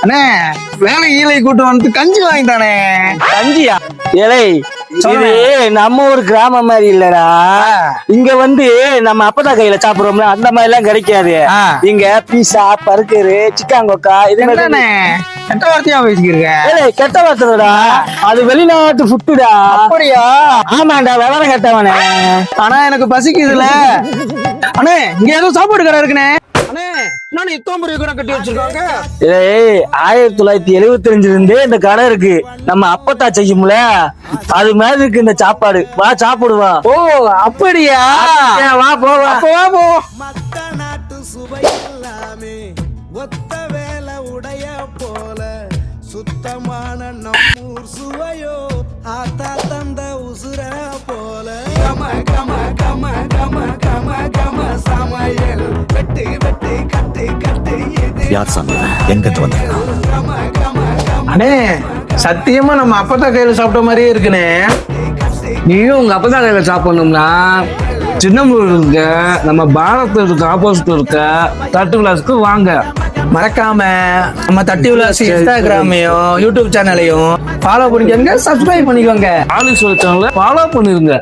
அண்ணே வேலை ஈலை கூட்டு வந்து கஞ்சி வாங்கிட்டானே. கஞ்சியா? ஏலே இது நம்ம ஒரு கிராமம் மாதிரி இல்லடா. இங்க வந்து நம்ம அப்பதா கையில சாப்பிடுறோம்ல அந்த மாதிரி எல்லாம் கிடைக்காது. இங்க பீஸா பர்கரு சிக்கன் கொக்கா இது மாதிரி கெட்ட வார்த்தையா பேசிக்கிறீங்க. கெட்ட வார்த்தைடா, அது வெளிநாட்டு ஃபுட்டுடா. அப்படியா? ஆமாண்டா, விவரம் கெட்டவனே. ஆனா எனக்கு பசிக்குதுல அண்ணே. இங்க ஏதோ சாப்பாடு கடை இருக்குண்ணே. அண்ணே நான் இத்தோம்பு கடை கட்டி வச்சிருக்காங்க. 1975 இருந்தே இந்த கடை இருக்கு. நம்ம அப்பத்தா செய்யும்ல அது மாதிரி இருக்கு இந்த சாப்பாடு. வா சாப்பிடுவா. ஓ அப்படியா? வா போவா. வா போ. மத்த நாட்டு சுவை எல்லாமே ஒத்த வேலை உடைய போல சுத்தமான நம்மூர் சுவையோ ஆத்தா தந்த உசுர போல கம கம கம கம கம கம சமையல் வெட்டி வெட்டி கட்டி கட்டி யார் சொன்னது? எங்கிட்டு வந்திருக்கான்? கம கம கம. அண்ணே சத்தியமா நம்ம அப்பத்தா கையில சாப்பிட்ட மாதிரியே இருக்குண்ணே. நீயும் உங்க அப்பதா கையில சாப்பிடணும்னா சின்னமூர் இருக்க நம்ம பாரதத்துக்கு ஆப்போசிட் இருக்க தட்டு கிளாஸ்க்கு வாங்க. மறக்காம நம்ம தட்டி விலாசி இன்ஸ்டாகிராமையும் யூடியூப் சேனலையும் ஃபாலோ பண்ணிக்கோங்க, சப்ஸ்கிரைப் பண்ணிக்கோங்க. ஆலி சொல்லி சேனலை ஃபாலோ பண்ணிருங்க.